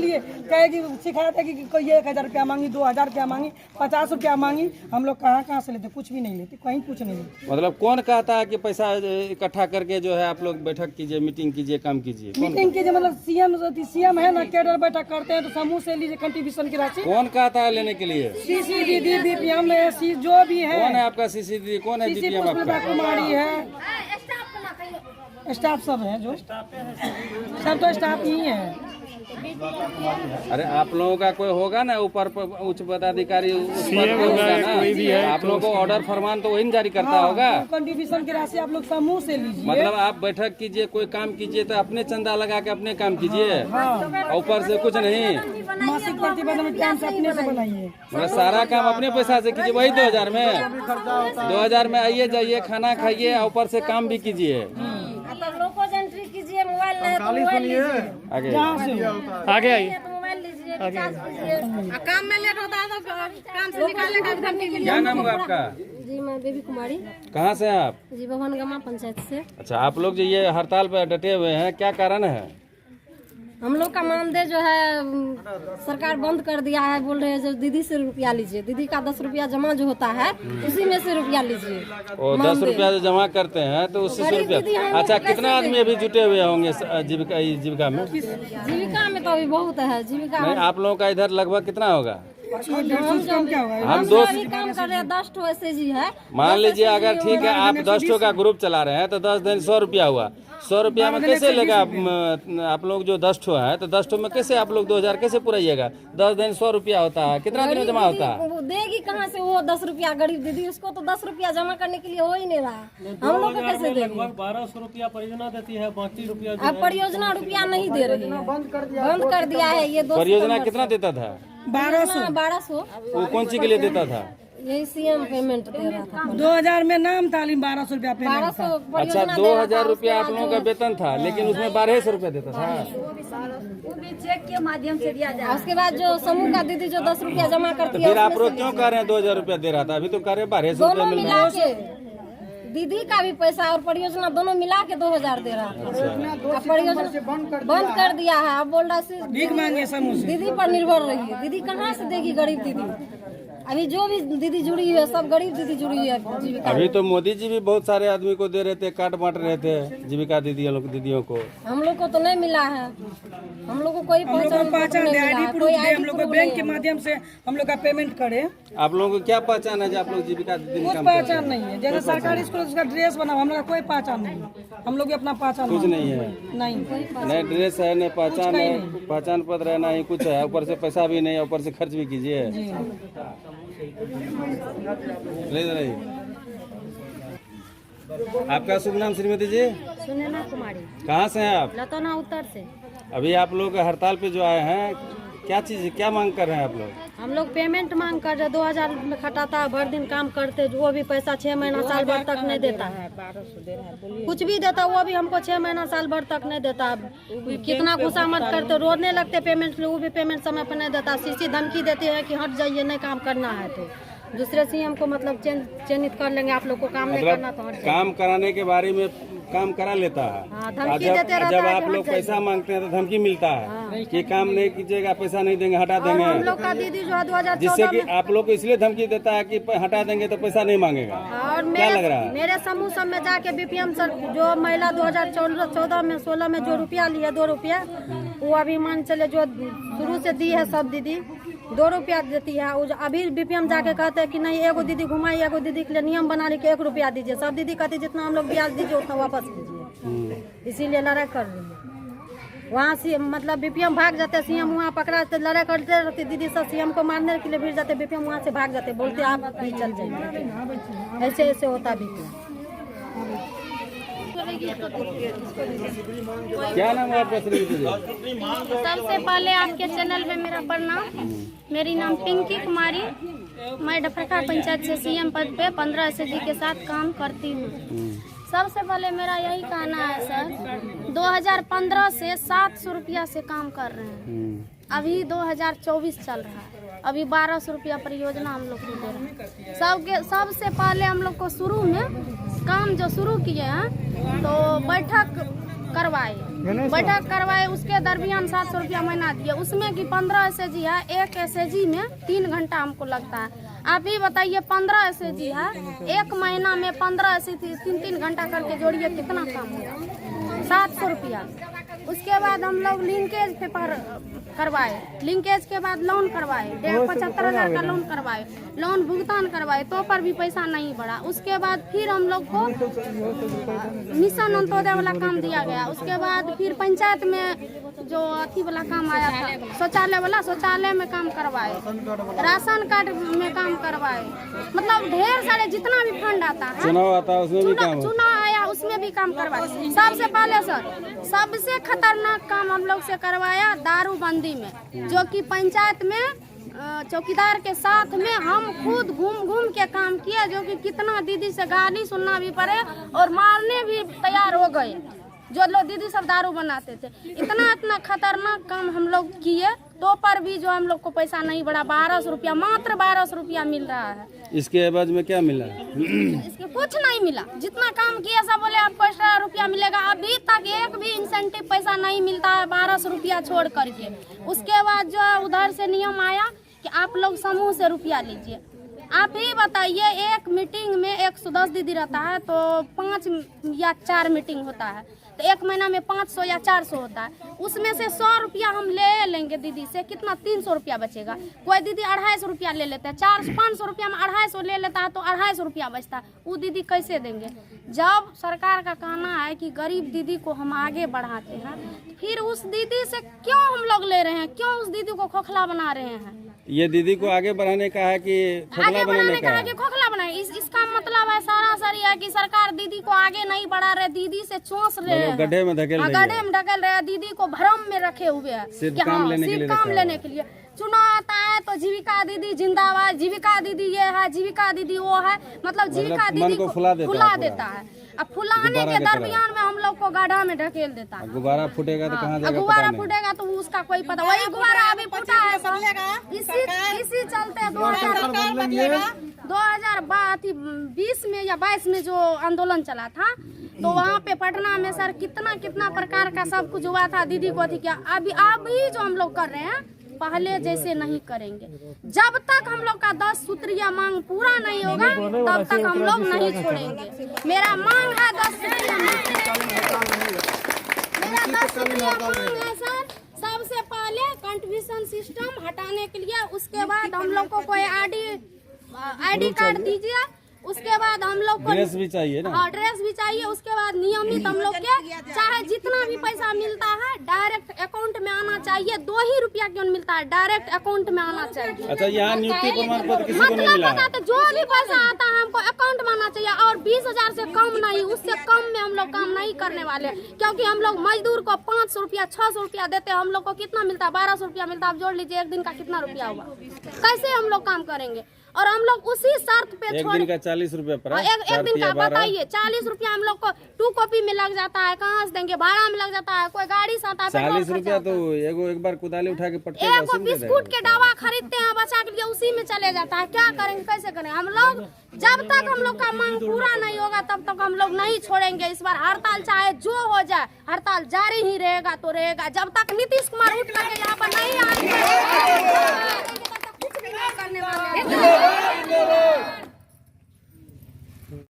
लिए कहेगी, सिखाया था कि कोई 1000 रुपया मांगी, 2000 रुपया मांगी, 50 रुपया मांगी। हम लोग कहाँ से लेते, कुछ भी नहीं लेते, कहीं कुछ नहीं लेते। मतलब कौन कहता है कि पैसा इकट्ठा करके जो है आप लोग बैठक कीजिए, मीटिंग कीजिए, काम कीजिए? मीटिंग कीजिए मतलब सीएम है ना, कैडर बैठक करते हैं तो समूह से लीजिए कंट्रीब्यूशन की राशि। कौन कहता है लेने के लिए? सीसी दीदी, बीपीएम जो भी है। कौन है आपका सीसी दीदी, कौन है बीपीएम आपका? कुमारी है, स्टाफ सब है, जो सब तो स्टाफ ही है। अरे आप लोगों का कोई होगा ना ऊपर उच्च पदाधिकारी, कोई भी है, आप लोगों को ऑर्डर फरमान तो वही जारी करता होगा। कंट्रीब्यूशन की राशि आप लोग समूह से लीजिए। मतलब आप बैठक कीजिए, कोई काम कीजिए तो अपने चंदा लगा के अपने काम कीजिए, ऊपर से कुछ नहीं। मासिक प्रतिवेदन काम से अपने से बनाइए, मतलब सारा काम अपने पैसा से कीजिए। वही 2000 में 2000 में आइए जाइए, खाना खाइए, ऊपर से काम भी कीजिए। एंट्री कीजिए, मोबाइल नहीं तो मोबाइल लीजिए, आगे आगे आइए तो मोबाइल लीजिए, रिचार्ज कीजिए। काम में लेट होता है तो काम से निकालने का धमकी मिली। क्या नाम होगा आपका? जी मैं बेबी कुमारी। कहाँ से हैं आप? जी भवनगमा पंचायत से। अच्छा, आप लोग जो ये हड़ताल पर डटे हुए हैं, क्या कारण है? हम लोग का मानदेय जो है सरकार बंद कर दिया है, बोल रहे हैं जो दीदी से रुपया लीजिए, दीदी का 10 रुपया जमा जो होता है उसी में से रुपया लीजिए। वो 10 रुपया जो जमा करते हैं तो उससे 100 रुपया। अच्छा, कितना आदमी अभी जुटे हुए होंगे जीविका में? जीविका में तो अभी बहुत है। जीविका नहीं, आप लोगों का इधर लगभग कितना होगा? हम दो काम कर रहे हैं, 10 ठो ऐसे जी है। मान लीजिए अगर ठीक है आप 10 ठो का ग्रुप चला रहे हैं तो 10 दिन 100 रुपया हुआ। 100 रुपया में कैसे लेगा आप लोग जो 10 ठो है तो 10 ठो में कैसे आप लोग 2000 कैसे पुराइएगा? 10 दिन 100 रुपया होता है, कितना दिन में जमा होता है? वो देगी कहाँ से वो 10 रुपया? गरीब दीदी उसको तो 10 रुपया जमा करने के लिए हो ही नहीं रहा, हम लोग को कैसे देगी? 1200 रुपया परियोजना देती है, 32 रुपया अब परियोजना रुपया नहीं दे रही है, बंद कर दिया है। ये परियोजना कितना देता था? 1200। वो कौन सी के लिए देता था? यही सीएम पेमेंट दे रहा था। 2000 में नाम तालीम 1200 रुपया पेमेंट था। 1200 अच्छा, 2000 रुपया आप लोगों का वेतन था, लेकिन उसमें 1200 रुपया देता था। वो भी चेक के माध्यम से दिया जाए। उसके बाद जो समूह का दीदी जो 10 रुपया जमा करती है, फिर आप लोग क्यों कह रहे हैं 2000 रुपया दे रहा था? अभी तो कह रहे 1200 रुपया दोनों मिल रहा मिला के दीदी का भी पैसा और परियोजना दोनों मिला के 2000 दे रहा था। अब परियोजना बंद कर दिया है। अब बोल रहा है भीख मांगे समूह से, दीदी पर निर्भर रही है। दीदी कहाँ से देगी गरीब दीदी? अभी जो भी दीदी जुड़ी है सब गरीब दीदी जुड़ी है जीविका। अभी तो मोदी जी भी बहुत सारे आदमी को दे रहे थे, काट बांट रहे थे जीविका दीदियों को। हम लोग को तो नहीं मिला है, हम लोग को कोई पहचान दे, आईडी प्रूफ दे, हम लोग को बैंक के माध्यम से हम लोग का पेमेंट करे। आप लोगों को क्या पहचान है जो आप लोग जीविका दीदी कुछ पहचान नहीं है। जैसे सरकारी स्कूल उसका ड्रेस बना, हम लोग का कोई पहचान नहीं है। हम लोग अपना पहचान कुछ नहीं है, नहीं ड्रेस है, नहीं पहचान है, पहचान पत्र है, ना ही कुछ है, ऊपर से पैसा भी नहीं है, ऊपर से खर्च भी कीजिए। नहीं, आपका शुभ नाम श्रीमती जी? सुनैना कुमारी। कहाँ से हैं आप? लतौना उत्तर से। अभी आप लोग हड़ताल पे जो आए हैं, क्या मांग कर रहे हैं आप लोग? हम लोग पेमेंट मांग कर रहे। 2000 में खटाता, भर दिन काम करते, वो भी पैसा 6 महीना साल भर तक नहीं देता है। कुछ भी देता वो भी हमको 6 महीना साल भर तक नहीं देता। कितना खुशामद करते, रोने लगते पेमेंट के लिए, वो भी पेमेंट समय पर नहीं देता। सीसी धमकी देती है कि हट जाइए, नहीं काम करना है तो दूसरे सीएम को मतलब चयनित कर लेंगे, आप लोग को काम नहीं करना तो हट जाइए। काम कराने के बारे में काम करा लेता है। जब आप लोग पैसा मांगते हैं तो धमकी मिलता है कि काम नहीं कीजिएगा, पैसा नहीं देंगे, हटा देंगे। हम लोग का दीदी जो 2014 जिससे कि आप लोग को इसलिए धमकी देता है कि हटा देंगे तो पैसा नहीं मांगेगा। और क्या लग रहा है? मेरे समूह सब में जाके बीपीएम सर जो महिला 2014 में 16 में जो रुपया लिए 2 रुपया, वो अभी मान चले जो शुरू से दी है सब दीदी 2 रुपया देती है। अभी बीपीएम जाके कहते हैं कि नहीं, एगो दीदी घुमाई, एगो दीदी के लिए नियम बना के 1 रुपया दीजिए। सब दीदी कहती जितना हम लोग ब्याज दीजिए उतना वापस कीजिए, इसीलिए लड़ाई कर रही है। वहाँ से मतलब बीपीएम भाग जाते, सीएम वहाँ पकड़ा, लड़ाई करते रहती दीदी सब, सीएम को मारने के लिए भिड़ जाते, बीपीएम वहाँ से भाग जाते, बोलते आप भी चल जाइए। ऐसे होता बीपीएम। क्या नाम है आपका श्रीमती जी? सबसे पहले आपके चैनल में मेरा प्रणाम। मेरी नाम पिंकी कुमारी, मैं डफरखा पंचायत से सीएम पद पे 15 एसएचजी के साथ काम करती हूँ। सबसे पहले मेरा यही कहना है सर, 2015 से 700 रुपया से काम कर रहे हैं, अभी 2024 चल रहा है, अभी 1200 रुपया परियोजना हम लोग को दे रहे हैं। सबसे पहले हम लोग को शुरू में काम जो शुरू किए हैं तो बैठक करवाए, बैठक करवाए, उसके दरमियान 700 रुपया महीना दिए। उसमें कि 15 SAG है, एक SAG में 3 घंटा हमको लगता है। आप ही बताइए 15 SAG है, एक महीना में 15 SAG 3-3 घंटा करके जोड़िए कितना काम होगा, 700 रुपया। उसके बाद हम लोग लिंकेज पेपर करवाए, लिंकेज के बाद लोन करवाए, 75,000 का लोन करवाए, लोन भुगतान करवाए, तो पर भी पैसा नहीं बढ़ा। उसके बाद फिर हम लोग को मिशन अंत्योदय वाला काम दिया गया। उसके बाद फिर पंचायत में जो अथी वाला काम आया था, शौचालय वाला, शौचालय में काम करवाए, राशन कार्ड में काम करवाए, मतलब ढेर सारे जितना भी फंड आता है, चुनाव आता है उसमें भी काम, चुनाव आया उसमें भी काम करवाए। सबसे पहले सर सबसे खतरनाक काम हम लोग से करवाया दारूबंदी में, जो कि पंचायत में चौकीदार के साथ में हम खुद घूम घूम के काम किया, जो कि कितना दीदी से गाली सुनना भी पड़े और मारने भी तैयार हो गए जो लोग दीदी सब दारू बनाते थे। इतना खतरनाक काम हम लोग किए, तो पर भी जो हम लोग को पैसा नहीं बढ़ा। 1200 रुपया, मात्र 1200 रुपया मिल रहा है। इसके एवज में क्या मिला? इसके कुछ नहीं मिला। जितना काम किया सब बोले आपको एक्स्ट्रा रुपया मिलेगा, अभी तक एक भी इंसेंटिव पैसा नहीं मिलता है 1200 रुपया छोड़ करके। उसके बाद जो है उधर से नियम आया कि आप लोग समूह से रुपया लीजिए। आप ही बताइए, एक मीटिंग में 110 दीदी रहता है तो 5 या 4 मीटिंग होता है, तो एक महीना में 500 या 400 होता है। उसमें से 100 रुपया हम ले लेंगे दीदी से, कितना 300 रुपया बचेगा। कोई दीदी 250 रुपया ले लेता है, 400-500 रुपया में 250 ले लेता है तो 250 रुपया बचता है। वो दीदी कैसे देंगे? जब सरकार का कहना है कि गरीब दीदी को हम आगे बढ़ाते हैं, फिर उस दीदी से क्यों हम लोग ले रहे हैं? क्यों उस दीदी को खोखला बना रहे हैं? ये दीदी को आगे बढ़ाने का है कि खोखला बनाने का है? कि खोखला बनाए। इसका मतलब है सरासरी है कि सरकार दीदी को आगे नहीं बढ़ा रहे, दीदी से चोंस रहे हैं, गड्ढे में धकेल रहे हैं, दीदी को भ्रम में रखे हुए हैं सिर्फ कि काम हाँ, लेने सिर्फ के लिए काम लेने के लिए। चुनाव आता है तो जीविका दीदी जिंदाबाद, जीविका दीदी ये है, जीविका दीदी वो है, मतलब जीविका दीदी को फुला देता है। अब फुलाने के दरमियान में हम लोग को गड्ढा में ढकेल देता है। गुब्बारा फूटेगा तो कहाँ जाएगा? गुब्बारा फूटेगा तो उसका कोई पता, वही गुब्बारा अभी फूटा है। इसी चलते 2020 में या 22 में जो आंदोलन चला था, तो वहाँ पे पटना में सर कितना प्रकार का सब कुछ हुआ था। दीदी को क्या अभी जो हम लोग कर रहे हैं, पहले जैसे नहीं करेंगे। जब तक हम लोग का 10 सूत्रीय मांग पूरा नहीं होगा, तब तक हम लोग नहीं छोड़ेंगे। मेरा मांग है 10 सूत्रीय मांग, मेरा 10 सूत्रीय मांग है सर। सबसे पहले कंट्रीब्यूशन सिस्टम हटाने के लिए, उसके बाद हम लोग को कोई आईडी कार्ड दीजिए, उसके बाद हम लोग को ड्रेस भी चाहिए ना? हाँ, ड्रेस भी चाहिए। उसके बाद नियमित हम लोग के चाहे जितना भी पैसा मिलता है डायरेक्ट अकाउंट में आना चाहिए। 2 ही रुपया क्यों मिलता है, डायरेक्ट अकाउंट में आना चाहिए। अच्छा, यहाँ नियुक्ति प्रमाण पत्र किसी को नहीं मिला है? तो जो भी पैसा आता है हमको अकाउंट में आना चाहिए, और 20,000 से कम नहीं, उससे कम में हम लोग काम नहीं करने वाले। क्योंकि हम लोग मजदूर को 500 रुपया 600 रुपया देते हैं, हम लोग को कितना मिलता है? 1200 रुपया मिलता है। आप जोड़ लीजिए एक दिन का कितना रुपया हुआ, कैसे हम लोग काम करेंगे? और हम लोग उसी शर्त पे एक दिन का 40 रुपया पर एक दिन का बताइए, 40 रुपया हम लोग को 2 कॉपी में लग जाता है। कहाँ से देंगे? भाड़ा में लग जाता है, कोई गाड़ी से आता है। 40 रुपया तो एक बार कुदाली उठा के पटके एक बिस्कुट के डब्बा खरीदते हैं बच्चा के लिए, उसी में चले जाता है। क्या करेंगे, कैसे करें हम लोग? जब तक हम लोग का मांग पूरा नहीं होगा तब तक हम लोग नहीं छोड़ेंगे। इस बार हड़ताल चाहे जो हो जाए, हड़ताल जारी ही रहेगा तो रहेगा। जब तक नीतीश कुमार उठ करके यहाँ पर नहीं आएंगे, कुछ भी नहीं करने वाले हैं।